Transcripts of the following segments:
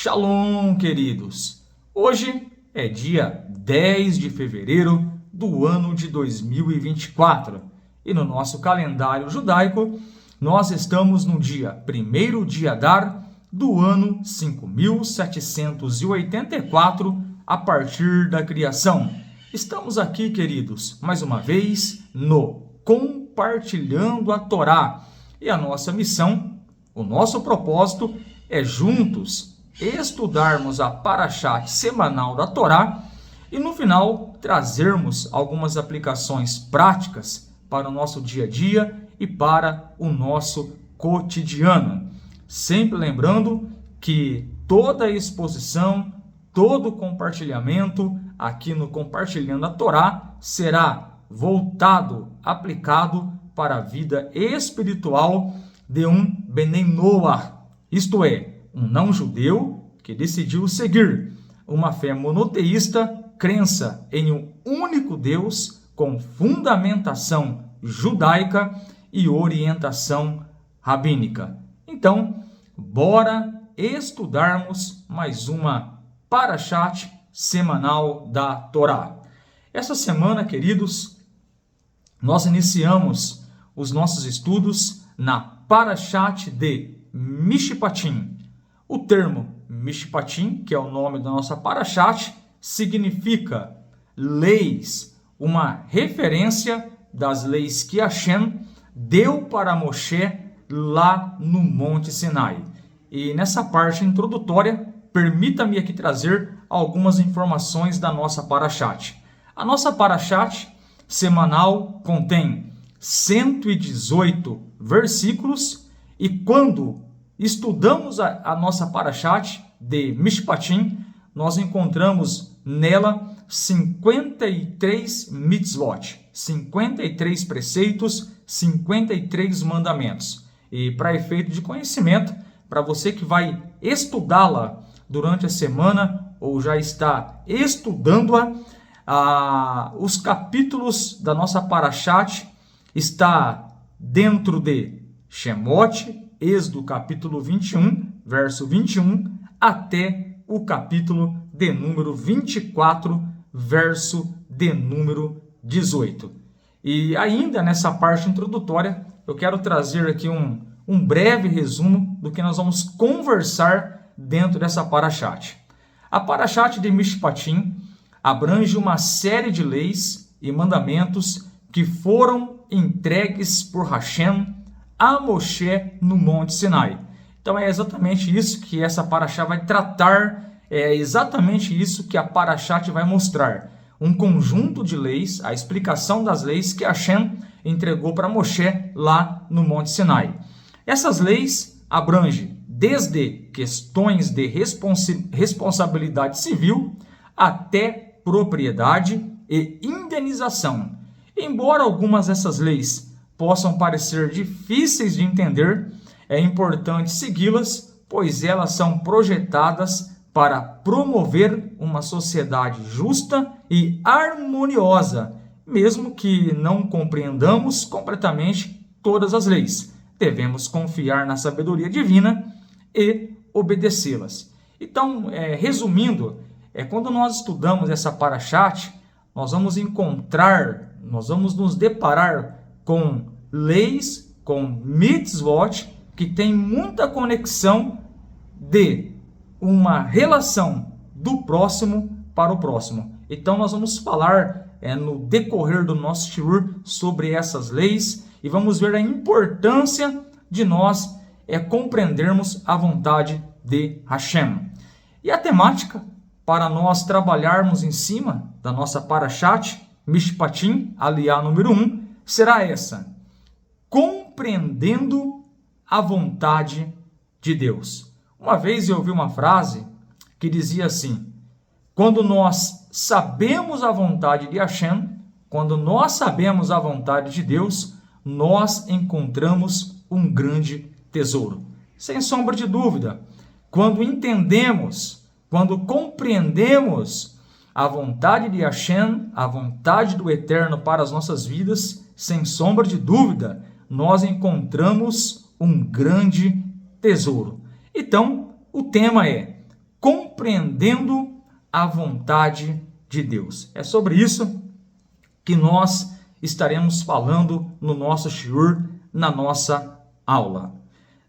Shalom, queridos! Hoje é dia 10 de fevereiro do ano de 2024 e no nosso calendário judaico nós estamos no dia 1º de Adar do ano 5784 a partir da criação. Estamos aqui, queridos, mais uma vez no Compartilhando a Torá e a nossa missão, o nosso propósito é juntos estudarmos a Parashat semanal da Torá e no final trazermos algumas aplicações práticas para o nosso dia a dia e para o nosso cotidiano. Sempre lembrando que toda exposição, todo compartilhamento aqui no Compartilhando a Torá será voltado, aplicado para a vida espiritual de um Benei Noach, isto é, um não-judeu que decidiu seguir uma fé monoteísta, crença em um único Deus com fundamentação judaica e orientação rabínica. Então, bora estudarmos mais uma Parashat semanal da Torá. Essa semana, queridos, nós iniciamos os nossos estudos na Parashat de Mishpatim. O termo Mishpatim, que é o nome da nossa Parashat, significa leis, uma referência das leis que Hashem deu para Moshe lá no Monte Sinai. E nessa parte introdutória, permita-me aqui trazer algumas informações da nossa Parashat. A nossa Parashat semanal contém 118 versículos e quando estudamos a nossa Parashat de Mishpatim, nós encontramos nela 53 mitzvot, 53 preceitos, 53 mandamentos. E para efeito de conhecimento, para você que vai estudá-la durante a semana ou já está estudando-a, os capítulos da nossa Parashat está dentro de Shemot, Êxodo capítulo 21, verso 21, até o capítulo de número 24, verso de número 18. E ainda nessa parte introdutória, eu quero trazer aqui um breve resumo do que nós vamos conversar dentro dessa Parashat. A Parashat de Mishpatim abrange uma série de leis e mandamentos que foram entregues por Hashem a Moshe no Monte Sinai. Então é exatamente isso que essa Parashat vai tratar, é exatamente isso que a Parashat vai mostrar. Um conjunto de leis, a explicação das leis que Hashem entregou para Moshe lá no Monte Sinai. Essas leis abrangem desde questões de responsabilidade civil até propriedade e indenização. Embora algumas dessas leis possam parecer difíceis de entender, é importante segui-las, pois elas são projetadas para promover uma sociedade justa e harmoniosa, mesmo que não compreendamos completamente todas as leis. Devemos confiar na sabedoria divina e obedecê-las. Então, resumindo, quando nós estudamos essa Parashat, nós vamos nos deparar com leis, com mitzvot, que tem muita conexão de uma relação do próximo para o próximo. Então nós vamos falar no decorrer do nosso shiur sobre essas leis e vamos ver a importância de nós compreendermos a vontade de Hashem. E a temática para nós trabalharmos em cima da nossa Parashat Mishpatim, aliá número 1, será essa: compreendendo a vontade de Deus. Uma vez eu ouvi uma frase que dizia assim: quando nós sabemos a vontade de Hashem, quando nós sabemos a vontade de Deus, nós encontramos um grande tesouro. Sem sombra de dúvida, quando entendemos, quando compreendemos a vontade de Hashem, a vontade do Eterno para as nossas vidas, sem sombra de dúvida, nós encontramos um grande tesouro. Então, o tema é compreendendo a vontade de Deus. É sobre isso que nós estaremos falando no nosso shiur, na nossa aula.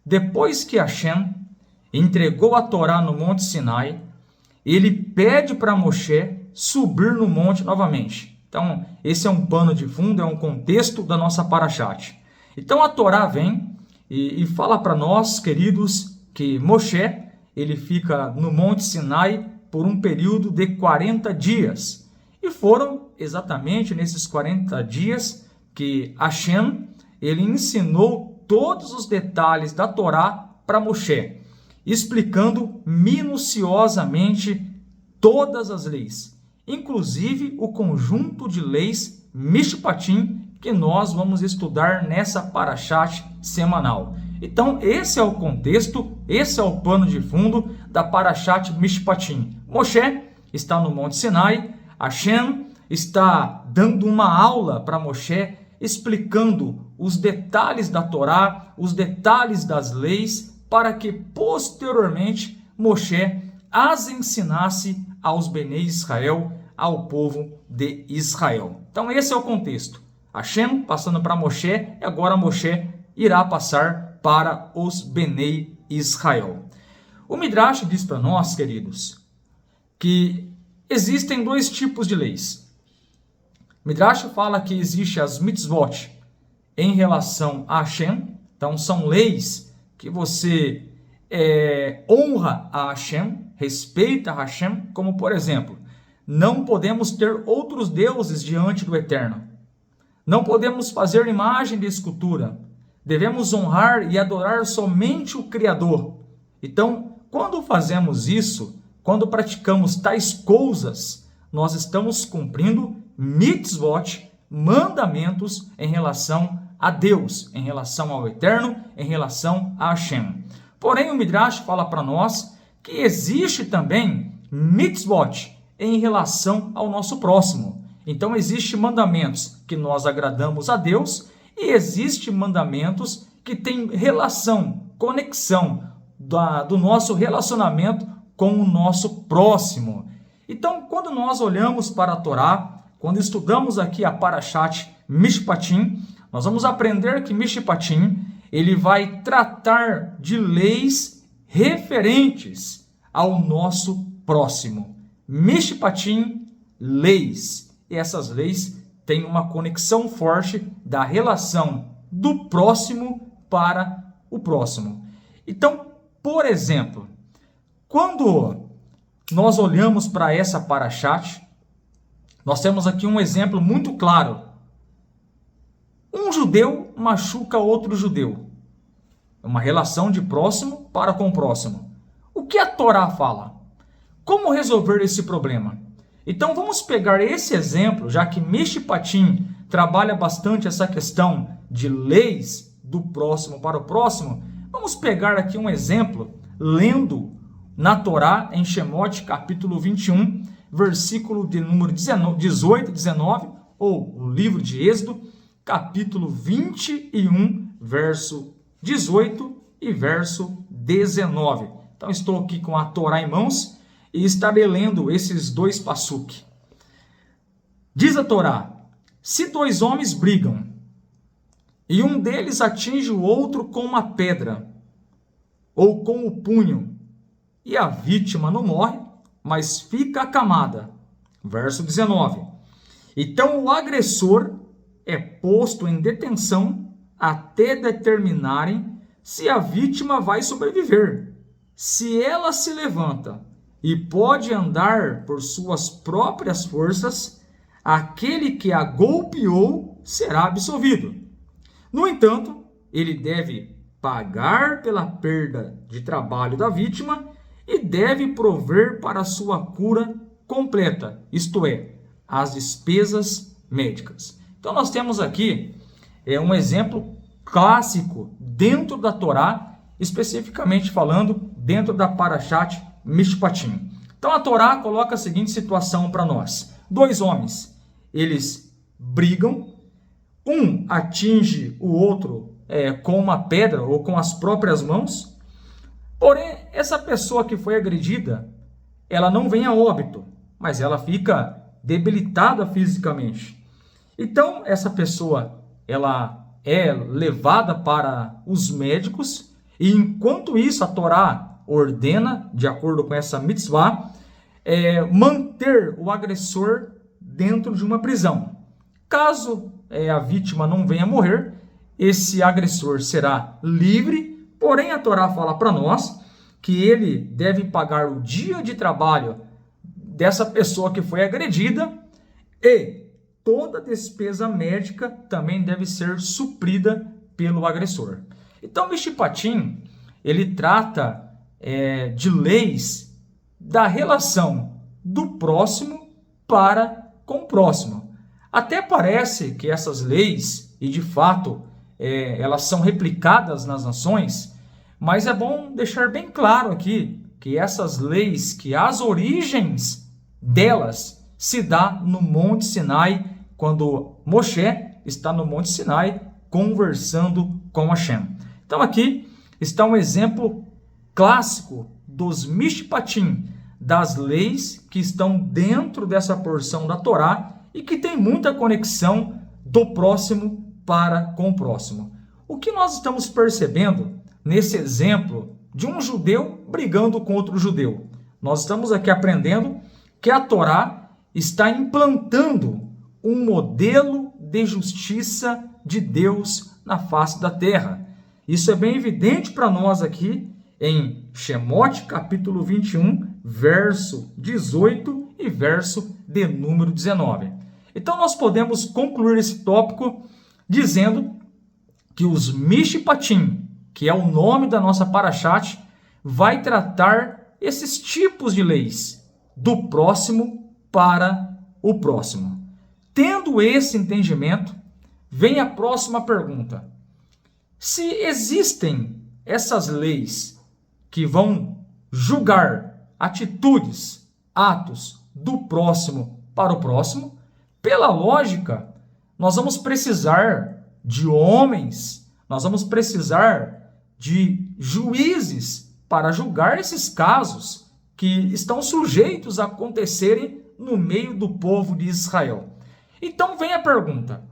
Depois que Hashem entregou a Torá no Monte Sinai, ele pede para Moshe subir no monte novamente. Então, esse é um pano de fundo, é um contexto da nossa parashat. Então, a Torá vem e fala para nós, queridos, que Moshe, ele fica no Monte Sinai por um período de 40 dias. E foram exatamente nesses 40 dias que Hashem, ele ensinou todos os detalhes da Torá para Moshe, explicando minuciosamente todas as leis, inclusive o conjunto de leis Mishpatim que nós vamos estudar nessa parashat semanal. Então, esse é o contexto, esse é o pano de fundo da parashat Mishpatim. Moshe está no Monte Sinai, Hashem está dando uma aula para Moshe, explicando os detalhes da Torá, os detalhes das leis, para que posteriormente Moshe as ensinasse aos Benei Israel, ao povo de Israel. Então esse é o contexto. Hashem passando para Moshe, e agora Moshe irá passar para os Benei Israel. O Midrash diz para nós, queridos, que existem dois tipos de leis. O Midrash fala que existe as mitzvot em relação a Hashem, então são leis que você honra a Hashem, respeita a Hashem, como por exemplo, não podemos ter outros deuses diante do Eterno. Não podemos fazer imagem de escultura. Devemos honrar e adorar somente o Criador. Então, quando fazemos isso, quando praticamos tais coisas, nós estamos cumprindo mitzvot, mandamentos em relação a Deus, em relação ao Eterno, em relação a Hashem. Porém, o Midrash fala para nós que existe também mitzvot em relação ao nosso próximo. Então, existem mandamentos que nós agradamos a Deus e existem mandamentos que têm relação, conexão do nosso relacionamento com o nosso próximo. Então, quando nós olhamos para a Torá, quando estudamos aqui a Parashat Mishpatim, nós vamos aprender que Mishpatim, ele vai tratar de leis referentes ao nosso próximo. Mishpatim, leis. E essas leis têm uma conexão forte da relação do próximo para o próximo. Então, por exemplo, quando nós olhamos para essa parashat, nós temos aqui um exemplo muito claro. Um judeu machuca outro judeu. É uma relação de próximo para com próximo. O que a Torá fala? Como resolver esse problema? Então vamos pegar esse exemplo, já que Mishpatim trabalha bastante essa questão de leis do próximo para o próximo. Vamos pegar aqui um exemplo, lendo na Torá, em Shemot, capítulo 21, versículo de número 18 e 19, ou o livro de Êxodo, capítulo 21, verso 18 e verso 19. Então, estou aqui com a Torá em mãos e estarei lendo esses dois passuque. Diz a Torá: se dois homens brigam e um deles atinge o outro com uma pedra ou com o punho, e a vítima não morre, mas fica acamada. Verso 19. Então o agressor é posto em detenção até determinarem se a vítima vai sobreviver. Se ela se levanta e pode andar por suas próprias forças, aquele que a golpeou será absolvido. No entanto, ele deve pagar pela perda de trabalho da vítima e deve prover para sua cura completa, isto é, as despesas médicas. Então nós temos aqui um exemplo clássico dentro da Torá, especificamente falando dentro da Parashat Mishpatim. Então a Torá coloca a seguinte situação para nós. Dois homens, eles brigam, um atinge o outro com uma pedra ou com as próprias mãos. Porém, essa pessoa que foi agredida, ela não vem a óbito, mas ela fica debilitada fisicamente. Então, essa pessoa, ela é levada para os médicos e, enquanto isso, a Torá ordena, de acordo com essa mitzvah, manter o agressor dentro de uma prisão. Caso a vítima não venha a morrer, esse agressor será livre, porém a Torá fala para nós que ele deve pagar o dia de trabalho dessa pessoa que foi agredida e toda despesa médica também deve ser suprida pelo agressor. Então, o Mishpatim, ele trata de leis da relação do próximo para com o próximo. Até parece que essas leis, e de fato elas são replicadas nas nações, mas é bom deixar bem claro aqui que essas leis, que as origens delas se dá no Monte Sinai, quando Moshe está no Monte Sinai conversando com Hashem. Então aqui está um exemplo clássico dos Mishpatim, das leis que estão dentro dessa porção da Torá e que tem muita conexão do próximo para com o próximo. O que nós estamos percebendo nesse exemplo de um judeu brigando com outro judeu? Nós estamos aqui aprendendo que a Torá está implantando um modelo de justiça de Deus na face da terra. Isso é bem evidente para nós aqui em Shemot, capítulo 21, verso 18 e verso de número 19. Então, nós podemos concluir esse tópico dizendo que os Mishpatim, que é o nome da nossa parashat, vai tratar esses tipos de leis do próximo para o próximo. Tendo esse entendimento, vem a próxima pergunta. Se existem essas leis que vão julgar atitudes, atos do próximo para o próximo, pela lógica, nós vamos precisar de homens, nós vamos precisar de juízes para julgar esses casos que estão sujeitos a acontecerem no meio do povo de Israel. Então vem a pergunta: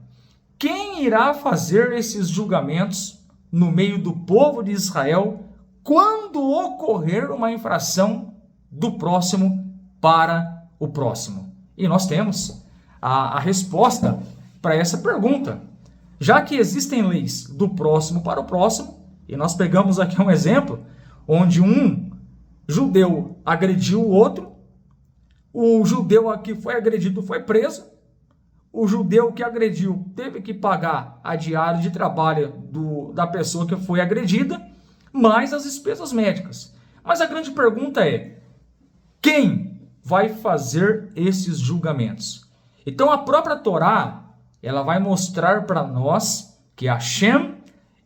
quem irá fazer esses julgamentos no meio do povo de Israel quando ocorrer uma infração do próximo para o próximo? E nós temos a resposta para essa pergunta. Já que existem leis do próximo para o próximo, e nós pegamos aqui um exemplo onde um judeu agrediu o outro, o judeu que foi agredido foi preso, o judeu que agrediu teve que pagar a diária de trabalho da pessoa que foi agredida, mais as despesas médicas. Mas a grande pergunta é: quem vai fazer esses julgamentos? Então a própria Torá, ela vai mostrar para nós que Hashem,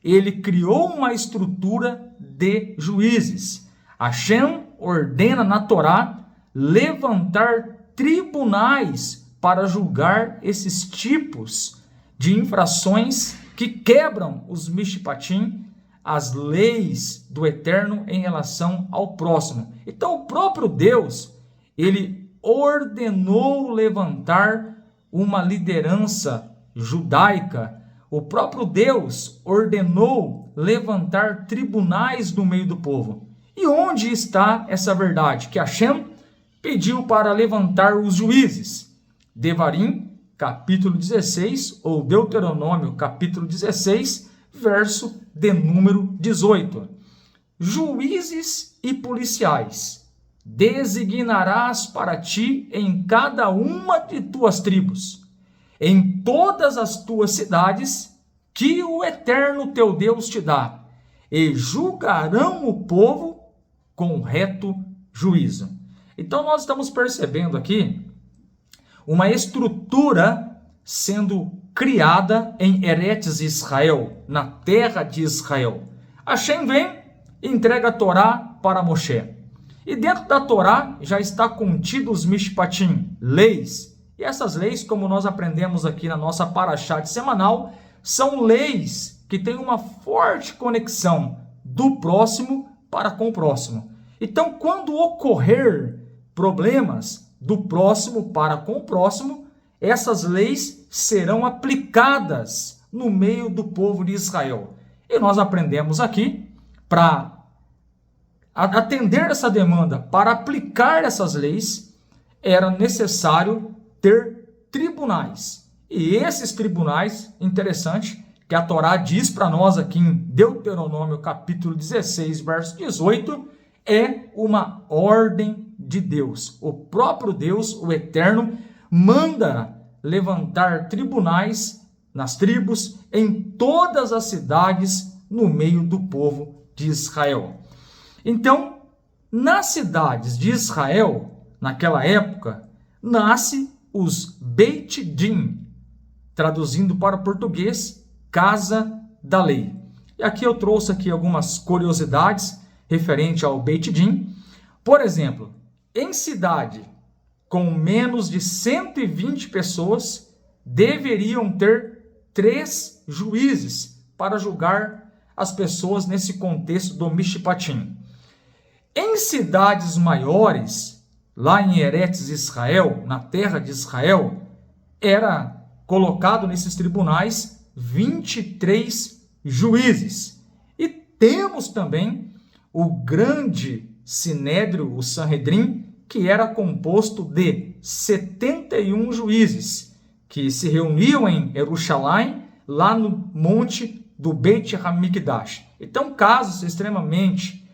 ele criou uma estrutura de juízes. Hashem ordena na Torá levantar tribunais para julgar esses tipos de infrações que quebram os Mishpatim, as leis do Eterno em relação ao próximo. Então o próprio Deus, ele ordenou levantar uma liderança judaica. O próprio Deus ordenou levantar tribunais no meio do povo. E onde está essa verdade? Que Hashem pediu para levantar os juízes. Devarim, capítulo 16, ou Deuteronômio, capítulo 16, verso de número 18. Juízes e policiais designarás para ti em cada uma de tuas tribos, em todas as tuas cidades, que o Eterno teu Deus te dá, e julgarão o povo com reto juízo. Então nós estamos percebendo aqui uma estrutura sendo criada em Eretz Israel, na terra de Israel. Hashem vem e entrega a Torá para Moshe. E dentro da Torá já está contido os Mishpatim, leis. E essas leis, como nós aprendemos aqui na nossa parashat semanal, são leis que têm uma forte conexão do próximo para com o próximo. Então, quando ocorrer problemas do próximo para com o próximo, essas leis serão aplicadas no meio do povo de Israel. E nós aprendemos aqui, para atender essa demanda, para aplicar essas leis, era necessário ter tribunais. E esses tribunais, interessante, que a Torá diz para nós aqui em Deuteronômio capítulo 16, verso 18, é uma ordem de Deus. O próprio Deus, o Eterno, manda levantar tribunais nas tribos, em todas as cidades, no meio do povo de Israel. Então, nas cidades de Israel, naquela época, nasce os Beit Din, traduzindo para o português, Casa da Lei. E aqui eu trouxe aqui algumas curiosidades referente ao Beit Din. Por exemplo, em cidade com menos de 120 pessoas, deveriam ter 3 juízes para julgar as pessoas nesse contexto do Mishpatim. Em cidades maiores, lá em Eretz Israel, na terra de Israel, era colocado nesses tribunais 23 juízes. E temos também o grande Sinédrio, o Sanhedrin, que era composto de 71 juízes, que se reuniam em Jerusalém, lá no monte do Beit HaMikdash. Então, casos extremamente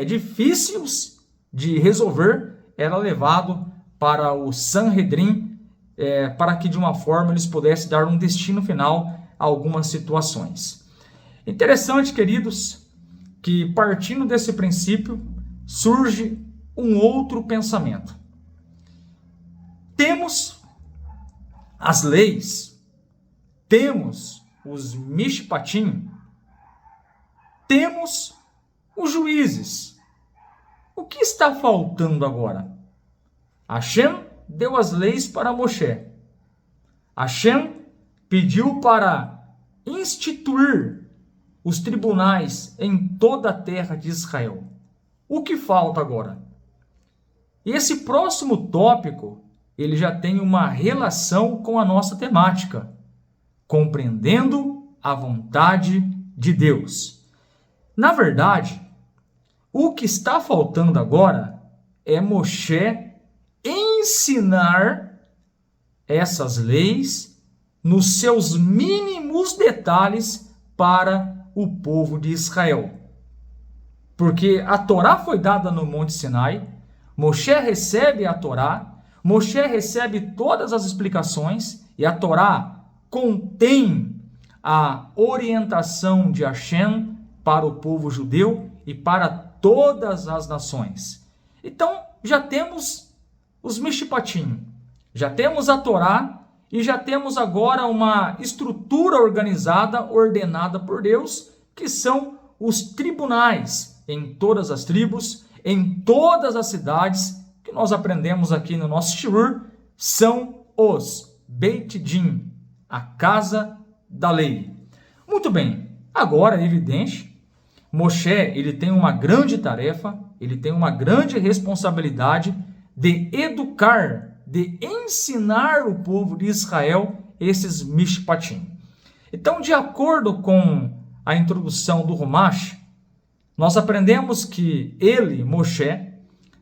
difíceis de resolver, era levado para o Sanhedrin, para que de uma forma eles pudessem dar um destino final a algumas situações. Interessante, queridos, que partindo desse princípio, surge um outro pensamento. Temos as leis, temos os Mishpatim, temos os juízes. O que está faltando agora? Hashem deu as leis para Moshe. Hashem pediu para instituir os tribunais em toda a terra de Israel. O que falta agora? E esse próximo tópico, ele já tem uma relação com a nossa temática, compreendendo a vontade de Deus. Na verdade, o que está faltando agora é Moshe ensinar essas leis nos seus mínimos detalhes para o povo de Israel. Porque a Torá foi dada no Monte Sinai, Moshe recebe a Torá, Moshe recebe todas as explicações e a Torá contém a orientação de Hashem para o povo judeu e para todas as nações. Então, já temos os Mishpatim, já temos a Torá e já temos agora uma estrutura organizada, ordenada por Deus, que são os tribunais em todas as tribos, em todas as cidades, que nós aprendemos aqui no nosso shiur, são os Beit Din, a casa da lei. Muito bem, agora é evidente, Moshe ele tem uma grande tarefa, ele tem uma grande responsabilidade de educar, de ensinar o povo de Israel esses Mishpatim. Então, de acordo com a introdução do Rumash, nós aprendemos que ele, Moshe,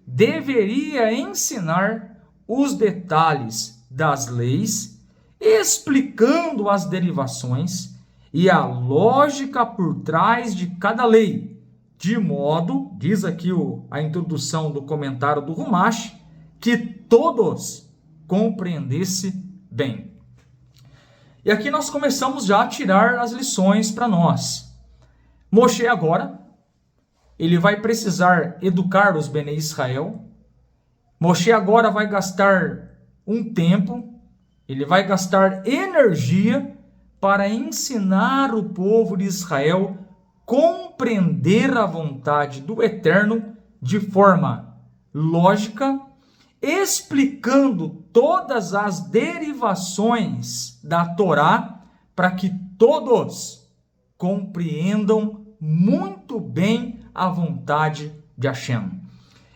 deveria ensinar os detalhes das leis, explicando as derivações e a lógica por trás de cada lei, de modo, diz aqui a introdução do comentário do Rumash, que todos compreendessem bem. E aqui nós começamos já a tirar as lições para nós. Moshe agora, ele vai precisar educar os Bnei Israel. Moshe agora vai gastar um tempo, ele vai gastar energia para ensinar o povo de Israel compreender a vontade do Eterno de forma lógica, explicando todas as derivações da Torá para que todos compreendam muito bem a vontade de Hashem.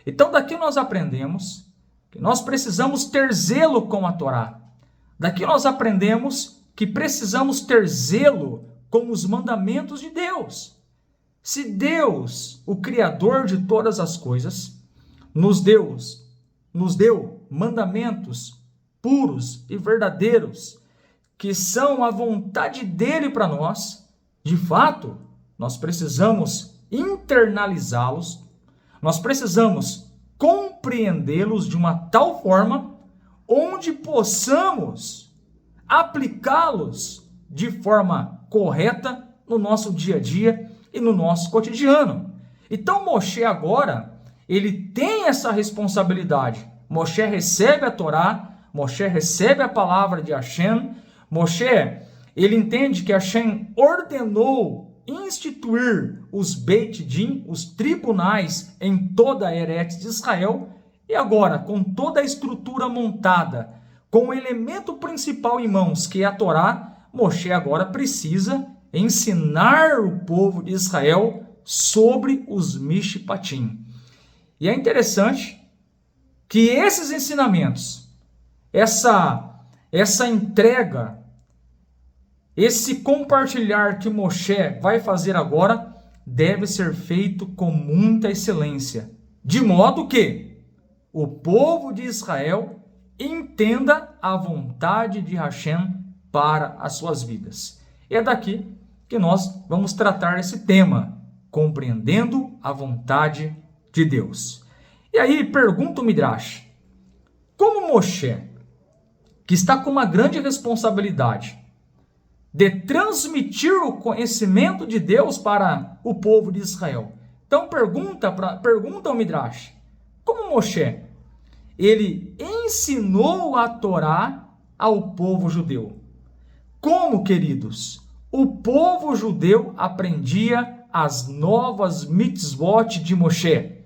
Então, daqui nós aprendemos que nós precisamos ter zelo com a Torá. Daqui nós aprendemos que precisamos ter zelo com os mandamentos de Deus. Se Deus, o Criador de todas as coisas, nos deu mandamentos puros e verdadeiros, que são a vontade dele para nós, de fato, nós precisamos internalizá-los, nós precisamos compreendê-los de uma tal forma onde possamos aplicá-los de forma correta no nosso dia a dia e no nosso cotidiano. Então Moshe agora, ele tem essa responsabilidade. Moshe recebe a Torá, Moshe recebe a palavra de Hashem. Moshe, ele entende que Hashem ordenou instituir os Beit Din, os tribunais em toda a Eretz de Israel, e agora, com toda a estrutura montada, com o elemento principal em mãos, que é a Torá, Moshe agora precisa ensinar o povo de Israel sobre os Mishpatim. E é interessante que esses ensinamentos, essa entrega, esse compartilhar que Moshe vai fazer agora, deve ser feito com muita excelência, de modo que o povo de Israel entenda a vontade de Hashem para as suas vidas. E é daqui que nós vamos tratar esse tema, compreendendo a vontade de Deus. E aí pergunta o Midrash, como Moshe, que está com uma grande responsabilidade de transmitir o conhecimento de Deus para o povo de Israel. Então pergunta ao Midrash, como Moshe, ele ensinou a Torá ao povo judeu? Como, queridos, o povo judeu aprendia as novas mitzvot de Moshe?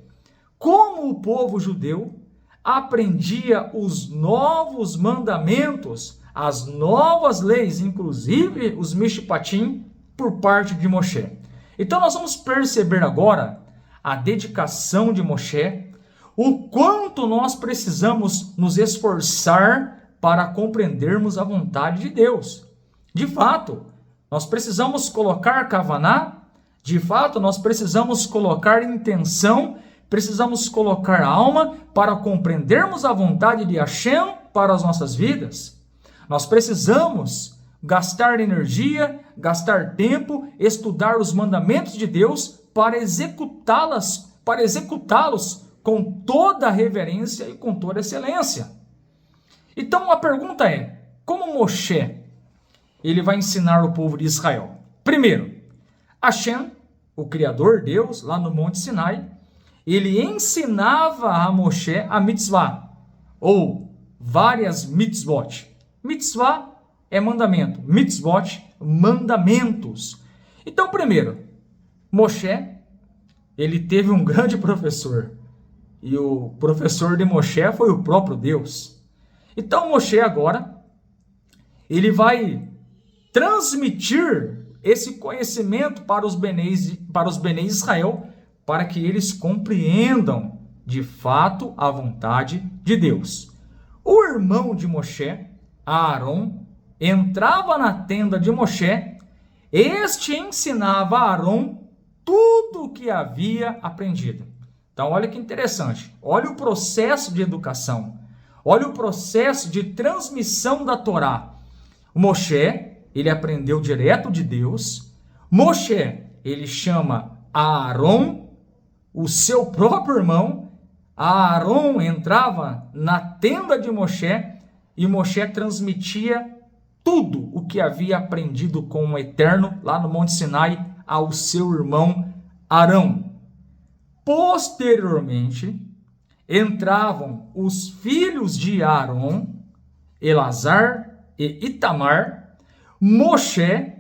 Como o povo judeu aprendia os novos mandamentos, as novas leis, inclusive os Mishpatim, por parte de Moshe? Então nós vamos perceber agora a dedicação de Moshe, o quanto nós precisamos nos esforçar para compreendermos a vontade de Deus. De fato, nós precisamos colocar kavaná, de fato, nós precisamos colocar intenção, precisamos colocar alma para compreendermos a vontade de Hashem para as nossas vidas. Nós precisamos gastar energia, gastar tempo, estudar os mandamentos de Deus para executá-los com toda a reverência e com toda a excelência. Então a pergunta é, como Moshe ele vai ensinar o povo de Israel? Primeiro, Hashem, o Criador, Deus, lá no Monte Sinai, ele ensinava a Moshe a mitzvah, ou várias mitzvot. Mitzvah é mandamento, mitzvot, mandamentos. Então, primeiro, Moshe, ele teve um grande professor, e o professor de Moshe foi o próprio Deus. Então, Moshe agora, ele vai transmitir esse conhecimento para os Benei Israel, para que eles compreendam de fato a vontade de Deus. O irmão de Moshe, Aaron, entrava na tenda de Moshe, este ensinava a Aaron tudo o que havia aprendido. Então olha que interessante, olha o processo de educação, olha o processo de transmissão da Torá. O Moshe, ele aprendeu direto de Deus. Moshe, ele chama Aaron, o seu próprio irmão. Aaron entrava na tenda de Moshe e Moshe transmitia tudo o que havia aprendido com o Eterno lá no Monte Sinai ao seu irmão Arão. Posteriormente, entravam os filhos de Aaron, Elazar e Itamar. Moshe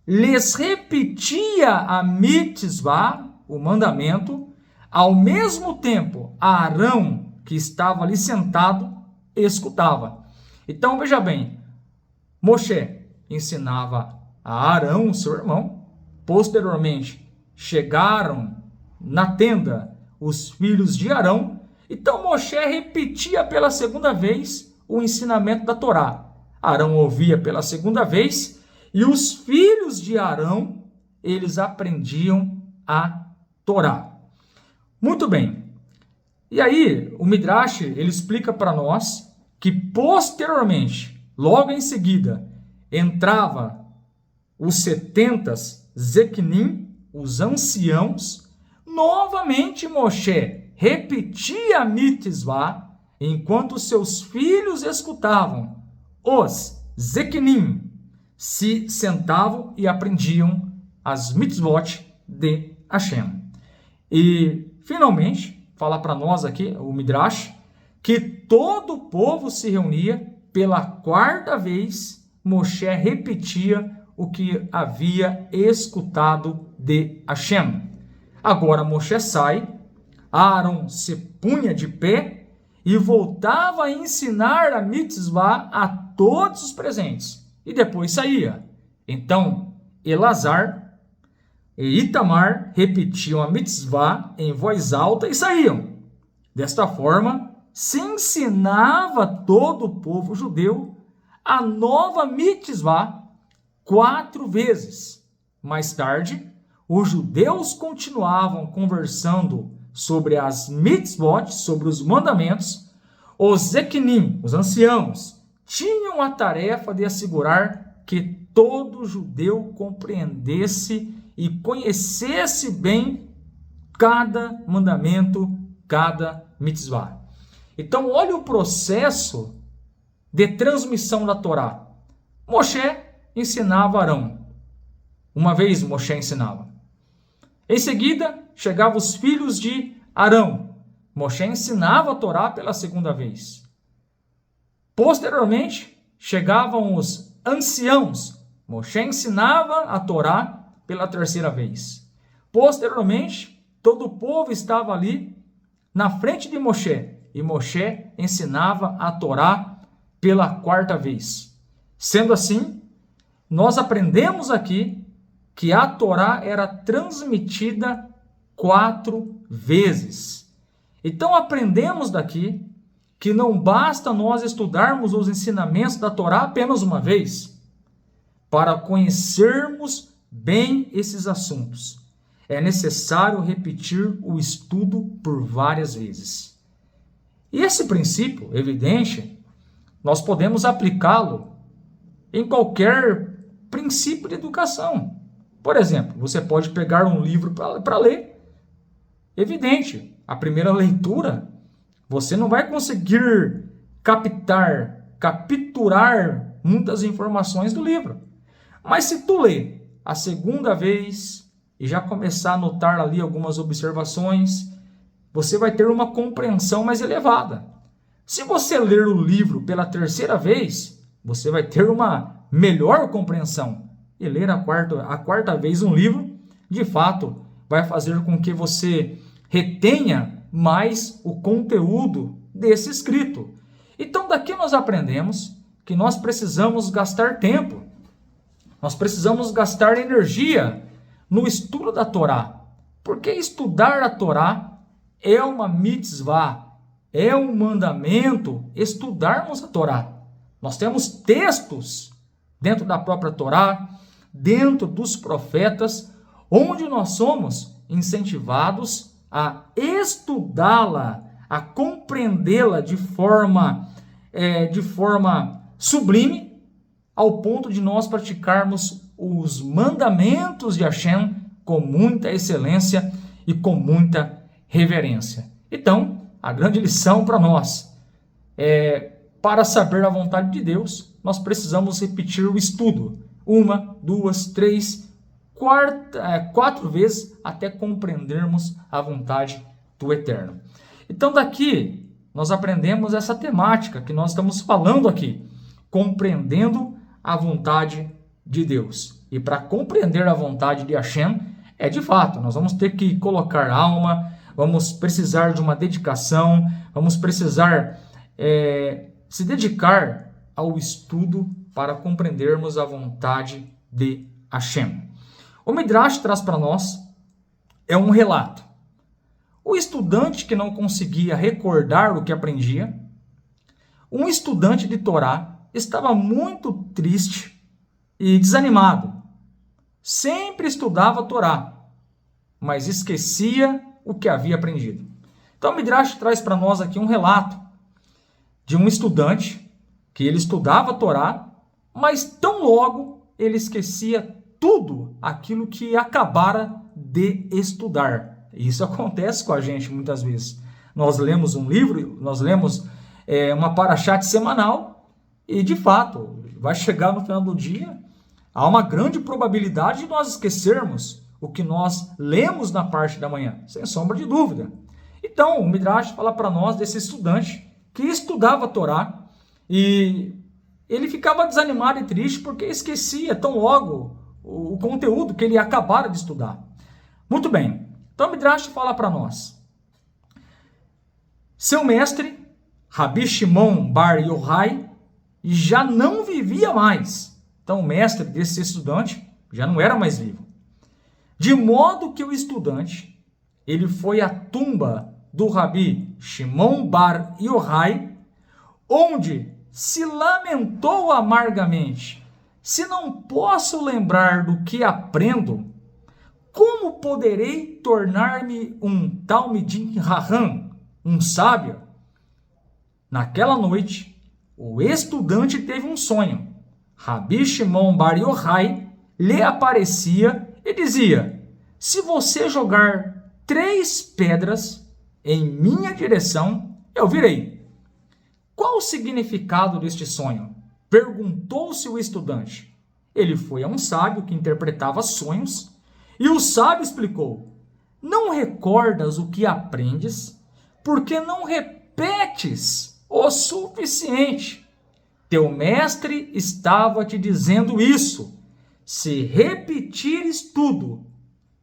lhes repetia a mitzvah, o mandamento, ao mesmo tempo Arão, que estava ali sentado, escutava. Então veja bem, Moshe ensinava a Arão, seu irmão. Posteriormente chegaram na tenda os filhos de Arão Então Moshe repetia pela segunda vez o ensinamento da Torá. Arão ouvia pela segunda vez e os filhos de Arão, eles aprendiam a Torá. Muito bem. E aí, o Midrash, ele explica para nós que posteriormente, logo em seguida, entrava os 70 Zequinim, os anciãos. Novamente Moshe repetia a mitzvah, enquanto seus filhos escutavam. Os Zequinim se sentavam e aprendiam as mitzvot de Hashem. E, finalmente, fala para nós aqui, o Midrash, que todo o povo se reunia pela quarta vez. Moshe repetia o que havia escutado de Hashem. Agora Moshe sai, Aaron se punha de pé e voltava a ensinar a mitzvah a todos os presentes. E depois saía. Então, Elazar e Itamar repetiam a mitzvah em voz alta e saíam. Desta forma, se ensinava todo o povo judeu a nova mitzvah 4 vezes. Mais tarde, os judeus continuavam conversando sobre as mitzvot, sobre os mandamentos. Os Zequinim, os anciãos, tinham a tarefa de assegurar que todo judeu compreendesse e conhecesse bem cada mandamento, cada mitzvah. Então, olha o processo de transmissão da Torá. Moshe ensinava Arão. Uma vez Moshe ensinava. Em seguida, chegavam os filhos de Arão. Moshe ensinava a Torá pela segunda vez. Posteriormente, chegavam os anciãos. Moshe ensinava a Torá pela terceira vez. Posteriormente, todo o povo estava ali na frente de Moshe. E Moshe ensinava a Torá pela quarta vez. Sendo assim, nós aprendemos aqui que a Torá era transmitida 4 vezes. Então aprendemos daqui que não basta nós estudarmos os ensinamentos da Torá apenas uma vez. Para conhecermos bem esses assuntos, é necessário repetir o estudo por várias vezes. E esse princípio, evidente, nós podemos aplicá-lo em qualquer princípio de educação. Por exemplo, você pode pegar um livro para ler. Evidente, a primeira leitura, você não vai conseguir capturar muitas informações do livro. Mas se tu lê a segunda vez e já começar a notar ali algumas observações, você vai ter uma compreensão mais elevada. Se você ler o livro pela terceira vez, você vai ter uma melhor compreensão. E ler a quarta vez um livro, de fato, vai fazer com que você retenha mais o conteúdo desse escrito. Então, daqui nós aprendemos que nós precisamos gastar tempo, nós precisamos gastar energia no estudo da Torá. Porque estudar a Torá é uma mitzvah, é um mandamento estudarmos a Torá. Nós temos textos dentro da própria Torá, dentro dos profetas, onde nós somos incentivados a estudá-la, a compreendê-la de forma sublime, ao ponto de nós praticarmos os mandamentos de Hashem com muita excelência e com muita reverência. Então, a grande lição para nós é, para saber a vontade de Deus, nós precisamos repetir o estudo 1, 2, 3, 4 vezes até compreendermos a vontade do Eterno. Então daqui nós aprendemos essa temática que nós estamos falando aqui, compreendendo a vontade de Deus. E para compreender a vontade de Hashem, de fato, nós vamos ter que colocar alma, vamos precisar de uma dedicação, vamos precisar se dedicar ao estudo para compreendermos a vontade de Hashem. O Midrash traz para nós um relato. o estudante que não conseguia recordar o que aprendia, um estudante de Torá estava muito triste e desanimado. Sempre estudava a Torá, mas esquecia o que havia aprendido. Então o Midrash traz para nós aqui um relato de um estudante que ele estudava a Torá, mas tão logo ele esquecia tudo aquilo que acabara de estudar. Isso acontece com a gente muitas vezes. Nós lemos um livro, nós lemos uma parashá semanal e, de fato, vai chegar no final do dia, há uma grande probabilidade de nós esquecermos o que nós lemos na parte da manhã, sem sombra de dúvida. Então, o Midrash fala para nós desse estudante que estudava a Torá e ele ficava desanimado e triste porque esquecia tão logo o conteúdo que ele acabara de estudar. Muito bem, então o Midrash fala para nós. Seu mestre, Rabi Shimon Bar Yochai, já não vivia mais. Então o mestre desse estudante já não era mais vivo. De modo que o estudante, ele foi à tumba do Rabi Shimon Bar Yochai, onde se lamentou amargamente. Se não posso lembrar do que aprendo, como poderei tornar-me um Talmidim Raham, um sábio? Naquela noite, o estudante teve um sonho. Rabi Shimon Bar Yochai lhe aparecia e dizia: se você jogar 3 pedras em minha direção, eu virei. Qual o significado deste sonho? Perguntou-se o estudante. Ele foi a um sábio que interpretava sonhos, e o sábio explicou: não recordas o que aprendes, porque não repetes o suficiente. Teu mestre estava te dizendo isso. Se repetires tudo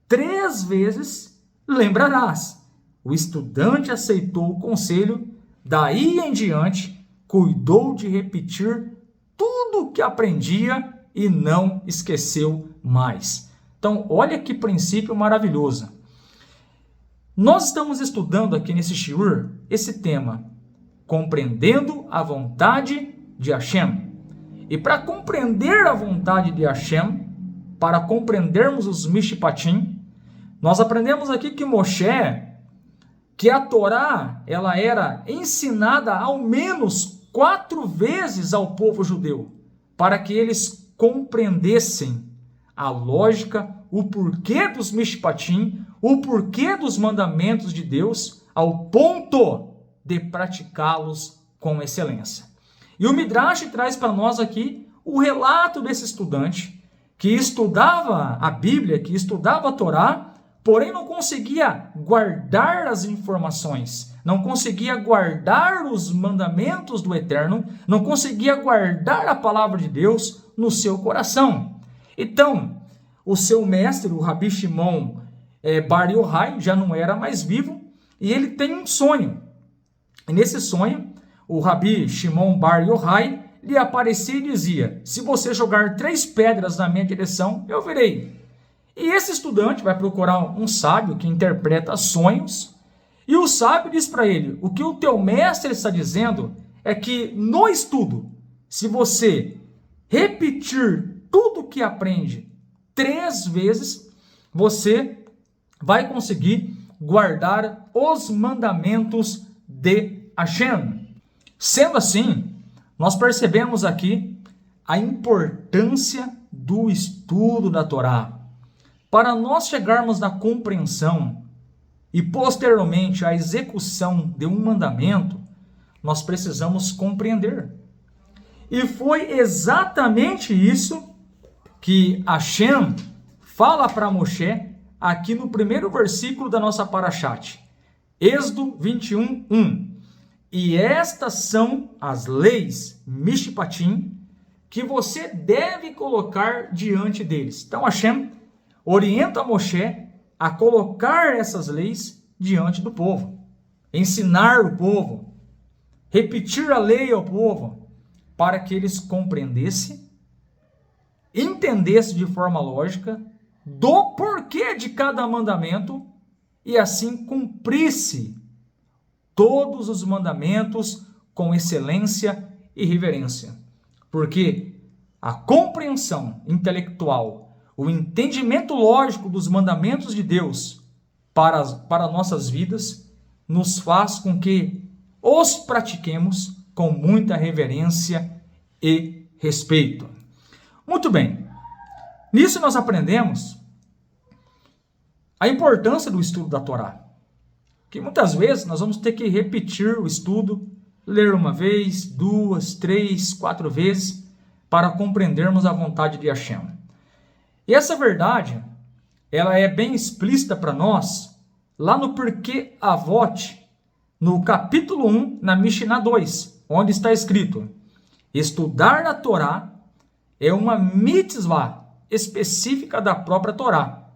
3 vezes, lembrarás. O estudante aceitou o conselho, daí em diante, cuidou de repetir tudo o que aprendia e não esqueceu mais. Então, olha que princípio maravilhoso. Nós estamos estudando aqui nesse shiur esse tema, compreendendo a vontade de Hashem. E para compreender a vontade de Hashem, para compreendermos os Mishpatim, nós aprendemos aqui que Moshe, que a Torá, ela era ensinada ao menos 4 vezes ao povo judeu, para que eles compreendessem a lógica, o porquê dos Mishpatim, o porquê dos mandamentos de Deus, ao ponto de praticá-los com excelência. E o Midrash traz para nós aqui o relato desse estudante que estudava a Bíblia, que estudava a Torá, porém não conseguia guardar as informações, não conseguia guardar os mandamentos do Eterno, não conseguia guardar a palavra de Deus no seu coração. Então, o seu mestre, o Rabi Shimon Bar Yochai, já não era mais vivo, e ele tem um sonho. E nesse sonho, o Rabi Shimon Bar Yochai lhe aparecia e dizia: se você jogar 3 pedras na minha direção, eu virei. E esse estudante vai procurar um sábio que interpreta sonhos, e o sábio diz para ele: o que o teu mestre está dizendo é que no estudo, se você repetir tudo que aprende 3 vezes, você vai conseguir guardar os mandamentos de Hashem. Sendo assim, nós percebemos aqui a importância do estudo da Torá. Para nós chegarmos na compreensão e posteriormente à execução de um mandamento, nós precisamos compreender. E foi exatamente isso que Hashem fala para Moshe aqui no primeiro versículo da nossa parashat. Êxodo 21, 1. E estas são as leis Mishpatim que você deve colocar diante deles. Então Hashem orienta Moshe a colocar essas leis diante do povo, ensinar o povo, repetir a lei ao povo, para que eles compreendessem, entendessem de forma lógica do porquê de cada mandamento e assim cumprissem cumprisse todos os mandamentos com excelência e reverência. Porque a compreensão intelectual, o entendimento lógico dos mandamentos de Deus para nossas vidas, nos faz com que os pratiquemos com muita reverência e respeito. Muito bem, nisso nós aprendemos a importância do estudo da Torá. Que muitas vezes nós vamos ter que repetir o estudo, ler uma vez, 2, 3, 4 vezes, para compreendermos a vontade de Hashem. E essa verdade, ela é bem explícita para nós, lá no Pirkei Avot, no capítulo 1, na Mishnah 2, onde está escrito: estudar a Torá é uma mitzvah específica da própria Torá,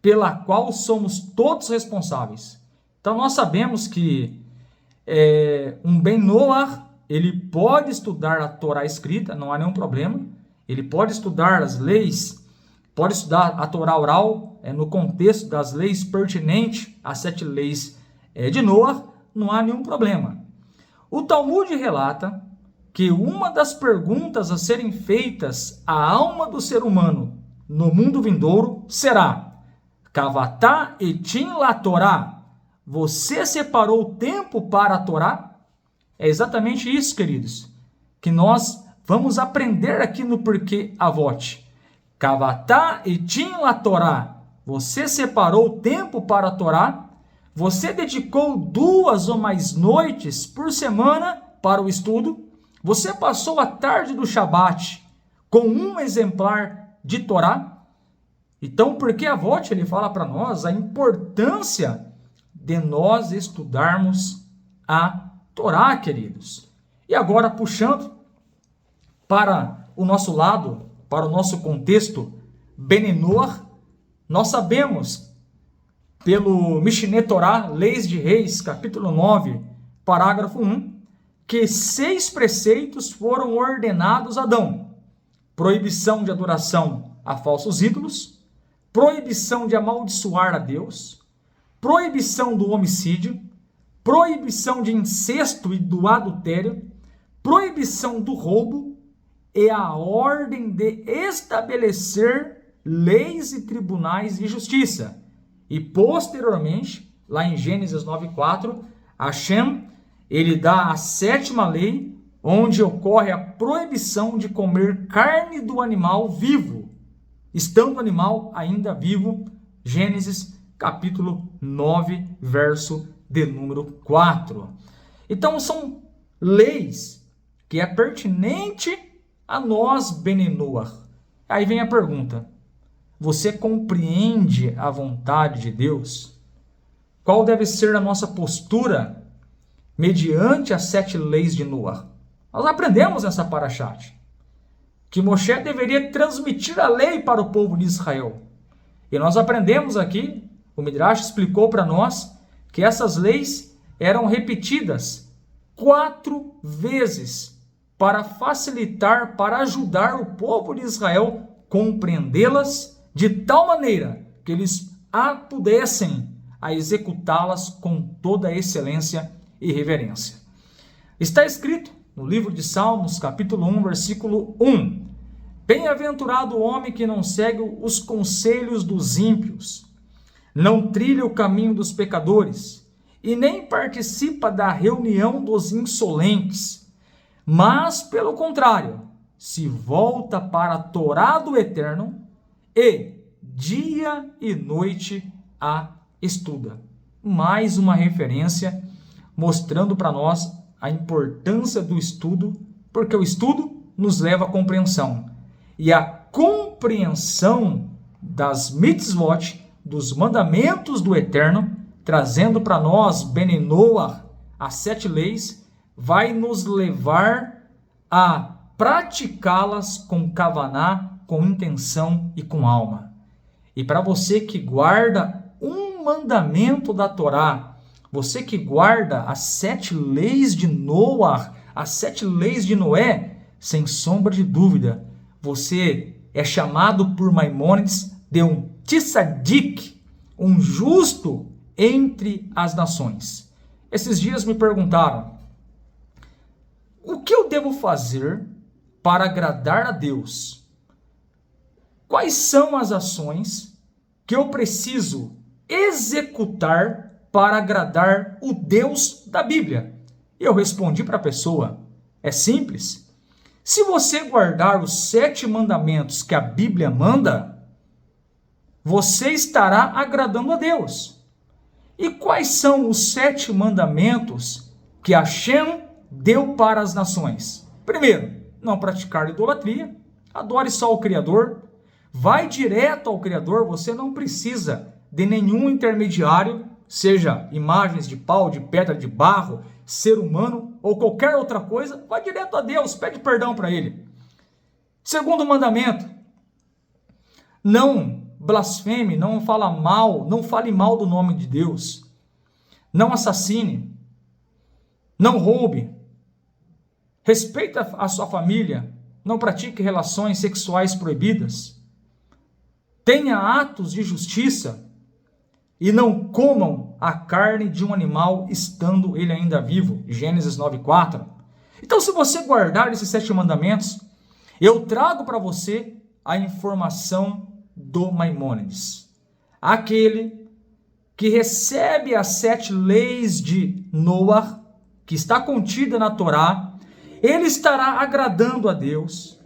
pela qual somos todos responsáveis. Então nós sabemos que um Ben Noach, ele pode estudar a Torá escrita, não há nenhum problema. Ele pode estudar as leis, pode estudar a Torá oral, no contexto das leis pertinentes às 7 leis de Noach, não há nenhum problema. O Talmud relata que uma das perguntas a serem feitas à alma do ser humano no mundo vindouro será: Kavatá etim la Torá? Você separou o tempo para a Torá? É exatamente isso, queridos, que nós vamos aprender aqui no Pirkei Avot. Kavatá etim la Torá? Você separou o tempo para a Torá? Você dedicou 2 ou mais noites por semana para o estudo? Você passou a tarde do Shabat com um exemplar de Torá? Então, o Pirkei Avot, ele fala para nós a importância de nós estudarmos a Torá, queridos. E agora, puxando para o nosso lado, para o nosso contexto Ben Noach, nós sabemos, pelo Mishneh Torá, Leis de Reis, capítulo 9, parágrafo 1, que 6 preceitos foram ordenados a Adão: proibição de adoração a falsos ídolos, proibição de amaldiçoar a Deus, proibição do homicídio, proibição de incesto e do adultério, proibição do roubo e a ordem de estabelecer leis e tribunais de justiça. E posteriormente, lá em Gênesis 9:4, Hashem, ele dá a 7ª lei, onde ocorre a proibição de comer carne do animal vivo, estando o animal ainda vivo. Gênesis capítulo 9, verso de número 4. Então são leis que é pertinente a nós, Ben Noach. Aí vem a pergunta: você compreende a vontade de Deus? Qual deve ser a nossa postura mediante as 7 leis de Noach? Nós aprendemos nessa parashat que Moshe deveria transmitir a lei para o povo de Israel. E nós aprendemos aqui, o Midrash explicou para nós, que essas leis eram repetidas 4 vezes para facilitar, para ajudar o povo de Israel a compreendê-las de tal maneira que eles pudessem executá-las com toda a excelência e reverência. Está escrito no livro de Salmos, capítulo 1, versículo 1: bem-aventurado o homem que não segue os conselhos dos ímpios, não trilha o caminho dos pecadores, e nem participa da reunião dos insolentes, mas, pelo contrário, se volta para a Torá do Eterno e dia e noite a estuda. Mais uma referência mostrando para nós a importância do estudo, porque o estudo nos leva à compreensão. E a compreensão das mitzvot, dos mandamentos do Eterno, trazendo para nós, Ben Noach, as 7 leis, vai nos levar a praticá-las com kavaná, com intenção e com alma. E para você que guarda um mandamento da Torá, você que guarda as 7 leis de Noach, as 7 leis de Noé, sem sombra de dúvida, você é chamado por Maimônides de um tzadik, um justo entre as nações. Esses dias me perguntaram: o que eu devo fazer para agradar a Deus? Quais são as ações que eu preciso executar para agradar o Deus da Bíblia? E eu respondi para a pessoa: é simples. Se você guardar os 7 mandamentos que a Bíblia manda, você estará agradando a Deus. E quais são os 7 mandamentos que Hashem deu para as nações? Primeiro, não praticar idolatria, adore só o Criador, vai direto ao Criador, você não precisa de nenhum intermediário, seja imagens de pau, de pedra, de barro, ser humano ou qualquer outra coisa, vai direto a Deus, pede perdão para Ele. Segundo mandamento, não blasfeme, não fale mal do nome de Deus, não assassine, não roube, respeite a sua família, não pratique relações sexuais proibidas, tenha atos de justiça e não comam a carne de um animal estando ele ainda vivo. Gênesis 9:4. Então, se você guardar esses 7 mandamentos, eu trago para você a informação do Maimônides, aquele que recebe as 7 leis de Noah, que está contida na Torá. Ele estará agradando a Deus.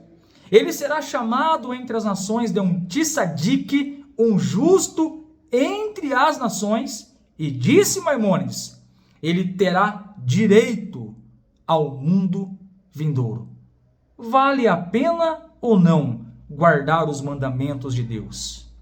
Ele será chamado entre as nações de um tzadik, um justo entre as nações, e disse Maimônides, ele terá direito ao mundo vindouro. Vale a pena ou não guardar os mandamentos de Deus?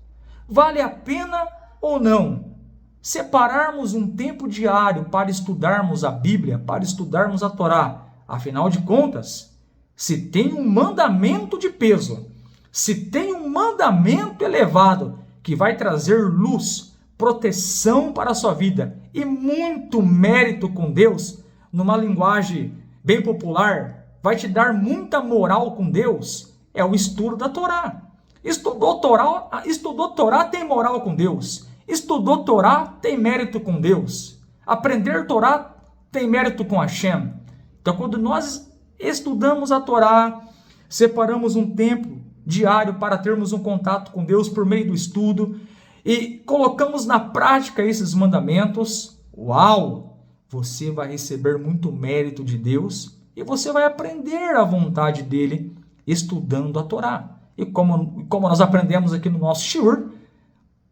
Vale a pena ou não separarmos um tempo diário para estudarmos a Bíblia, para estudarmos a Torá? Afinal de contas, se tem um mandamento de peso, se tem um mandamento elevado que vai trazer luz, proteção para a sua vida e muito mérito com Deus, numa linguagem bem popular, vai te dar muita moral com Deus, é o estudo da Torá. Estudou Torá tem moral com Deus. Estudou Torá tem mérito com Deus. Aprender Torá tem mérito com Hashem. Então, quando nós estudamos a Torá, separamos um tempo diário para termos um contato com Deus por meio do estudo e colocamos na prática esses mandamentos, uau! Você vai receber muito mérito de Deus e você vai aprender a vontade dele estudando a Torá. E como nós aprendemos aqui no nosso shiur,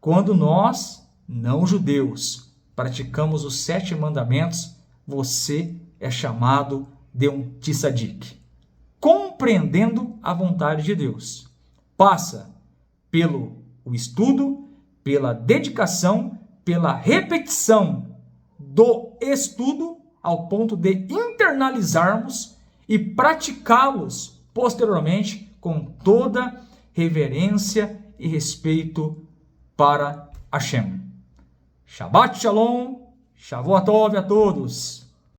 quando nós, não judeus, praticamos os 7 mandamentos, você é chamado de um tzadik, compreendendo a vontade de Deus. Passa pelo estudo, pela dedicação, pela repetição do estudo, ao ponto de internalizarmos e praticá-los posteriormente com toda reverência e respeito para Hashem. Shabbat Shalom, Shavuot Tov a todos.